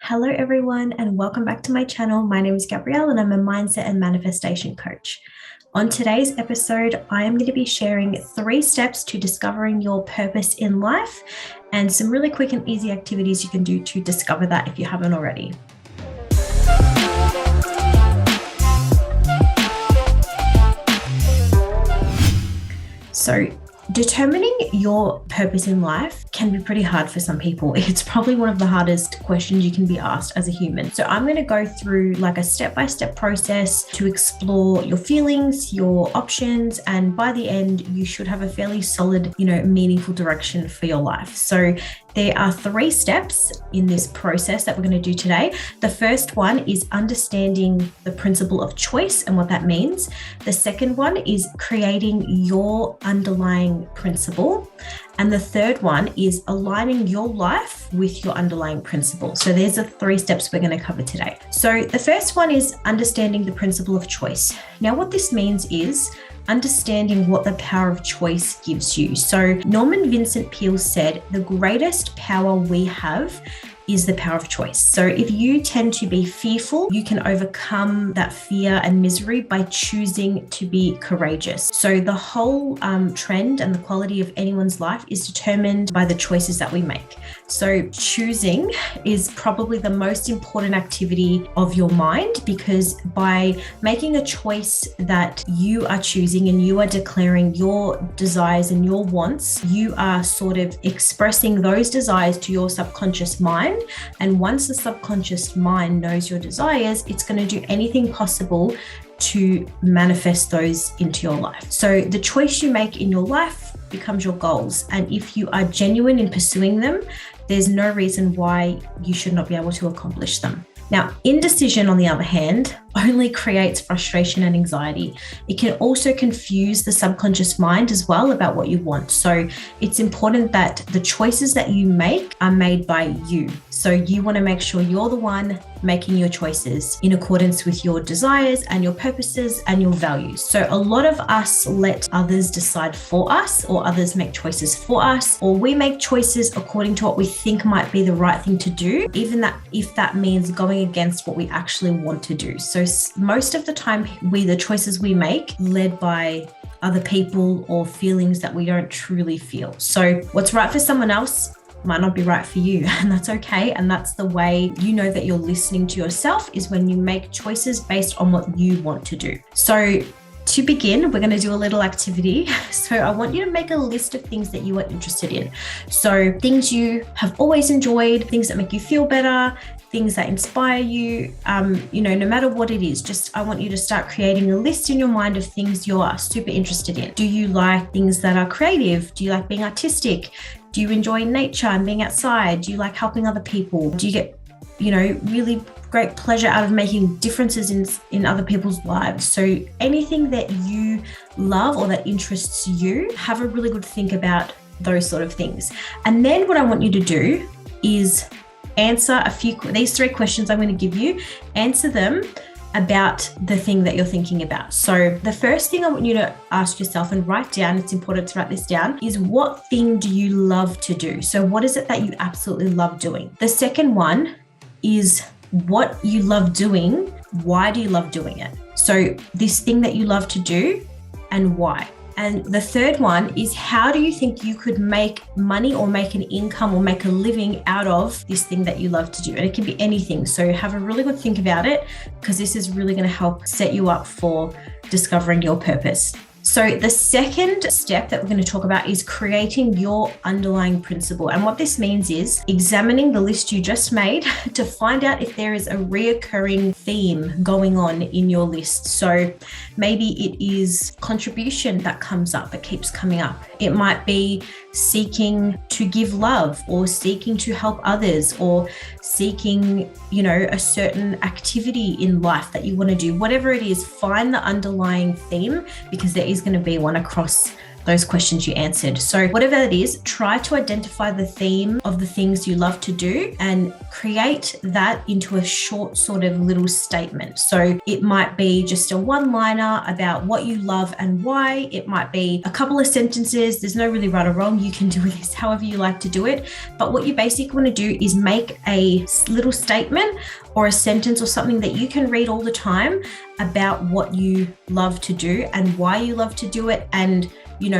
Hello, everyone, and welcome back to my channel. My name is Gabrielle, and I'm a mindset and manifestation coach. On today's episode, I am going to be sharing 3 steps to discovering your purpose in life and some really quick and easy activities you can do to discover that if you haven't already. So, determining your purpose in life can be pretty hard for some people. It's probably one of the hardest questions you can be asked as a human. So I'm going to go through like a step-by-step process to explore your feelings, your options, and by the end, you should have a fairly solid, meaningful direction for your life. So there are 3 steps in this process that we're going to do today. The first one is understanding the principle of choice and what that means. The second one is creating your underlying principle. And the third one is aligning your life with your underlying principle. So there's the 3 steps we're going to cover today. So the first one is understanding the principle of choice. Now, what this means is understanding what the power of choice gives you. So Norman Vincent Peale said, the greatest power we have is the power of choice. So if you tend to be fearful, you can overcome that fear and misery by choosing to be courageous. So the whole trend and the quality of anyone's life is determined by the choices that we make. So choosing is probably the most important activity of your mind, because by making a choice that you are choosing and you are declaring your desires and your wants, you are sort of expressing those desires to your subconscious mind. And once the subconscious mind knows your desires, it's going to do anything possible to manifest those into your life. So the choice you make in your life becomes your goals. And if you are genuine in pursuing them, there's no reason why you should not be able to accomplish them. Now, indecision, on the other hand, only creates frustration and anxiety. It can also confuse the subconscious mind as well about what you want. So it's important that the choices that you make are made by you. So you want to make sure you're the one making your choices in accordance with your desires and your purposes and your values. So a lot of us let others decide for us, or others make choices for us, or we make choices according to what we think might be the right thing to do, even that if that means going against what we actually want to do. So most of the time, the choices we make led by other people or feelings that we don't truly feel. So what's right for someone else might not be right for you, and that's okay. And that's the way you know that you're listening to yourself, is when you make choices based on what you want to do. So to begin, we're going to do a little activity. So I want you to make a list of things that you are interested in. So things you have always enjoyed, things that make you feel better, things that inspire you, no matter what it is, I want you to start creating a list in your mind of things you're super interested in. Do you like things that are creative? Do you like being artistic? Do you enjoy nature and being outside? Do you like helping other people? Do you get, really great pleasure out of making differences in other people's lives? So anything that you love or that interests you, have a really good think about those sort of things. And then what I want you to do is answer these 3 questions I'm going to give you, answer them about the thing that you're thinking about. So the first thing I want you to ask yourself and write down, it's important to write this down, is what thing do you love to do? So what is it that you absolutely love doing? The second one is what you love doing. Why do you love doing it? So this thing that you love to do, and why? And the third one is, how do you think you could make money or make an income or make a living out of this thing that you love to do? And it can be anything. So have a really good think about it, because this is really going to help set you up for discovering your purpose. So the second step that we're going to talk about is creating your underlying principle. And what this means is examining the list you just made to find out if there is a reoccurring theme going on in your list. So maybe it is contribution that comes up, that keeps coming up. It might be seeking to give love, or seeking to help others, or seeking, a certain activity in life that you want to do. Whatever it is, find the underlying theme, because there is going to be one across those questions you answered. So whatever it is, try to identify the theme of the things you love to do and create that into a short sort of little statement. So it might be just a one-liner about what you love and why. It might be a couple of sentences. There's no really right or wrong. You can do this however you like to do it. But what you basically want to do is make a little statement or a sentence or something that you can read all the time about what you love to do and why you love to do it, and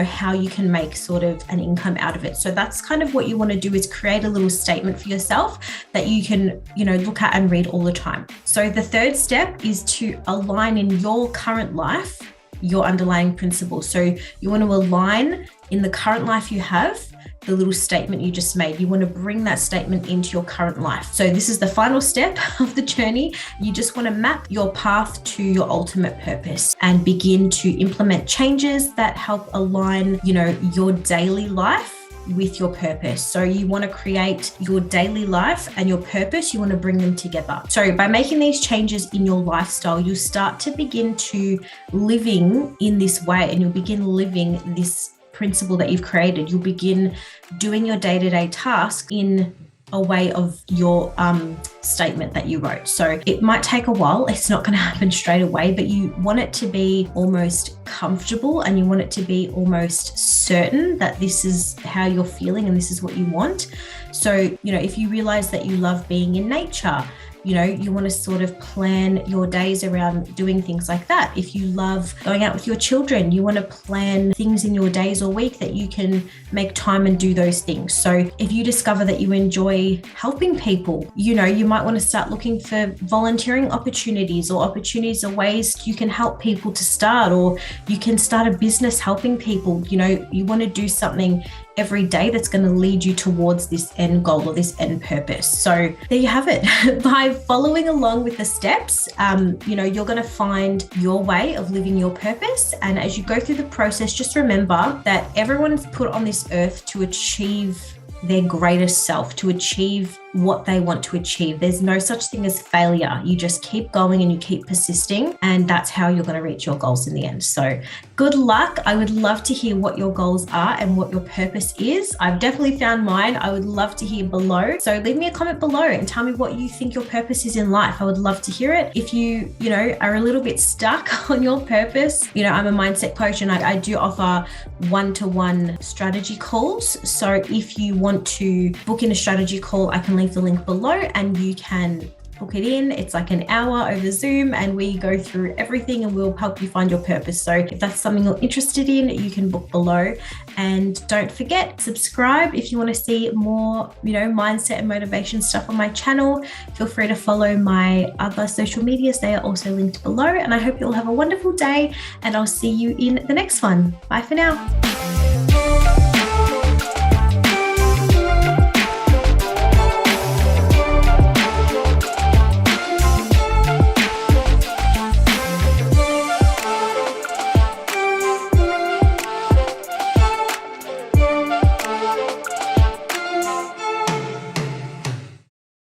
how you can make sort of an income out of it. So that's kind of what you want to do, is create a little statement for yourself that you can, look at and read all the time. So the third step is to align in your current life your underlying principles. So you want to align in the current life you have the little statement you just made. You want to bring that statement into your current life. So this is the final step of the journey. You just want to map your path to your ultimate purpose and begin to implement changes that help align, your daily life with your purpose. So you want to create your daily life and your purpose, you want to bring them together. So by making these changes in your lifestyle, you'll start to begin to living in this way, and you'll begin living this principle that you've created. You'll begin doing your day-to-day tasks in a way of your statement that you wrote. So it might take a while. It's not going to happen straight away, but you want it to be almost comfortable, and you want it to be almost certain that this is how you're feeling and this is what you want. So, if you realize that you love being in nature, you want to sort of plan your days around doing things like that. If you love going out with your children, you want to plan things in your days or week that you can make time and do those things. So if you discover that you enjoy helping people, you might want to start looking for volunteering opportunities or ways you can help people to start, or you can start a business helping people. You want to do something every day that's going to lead you towards this end goal or this end purpose. So there you have it. By following along with the steps, you're going to find your way of living your purpose. And as you go through the process, just remember that everyone's put on this earth to achieve their greatest self, to achieve what they want to achieve. There's no such thing as failure. You just keep going and you keep persisting, and that's how you're going to reach your goals in the end. So good luck. I would love to hear what your goals are and what your purpose is. I've definitely found mine. I would love to hear below. So leave me a comment below and tell me what you think your purpose is in life. I would love to hear it. If you, are a little bit stuck on your purpose, I'm a mindset coach, and I do offer one-to-one strategy calls. So if you want to book in a strategy call, I can leave the link below and you can book it in. It's like an hour over Zoom, and we go through everything and we'll help you find your purpose. So if that's something you're interested in, you can book below. And don't forget, subscribe if you want to see more, mindset and motivation stuff on my channel. Feel free to follow my other social medias. They are also linked below. And I hope you all have a wonderful day, and I'll see you in the next one. Bye for now.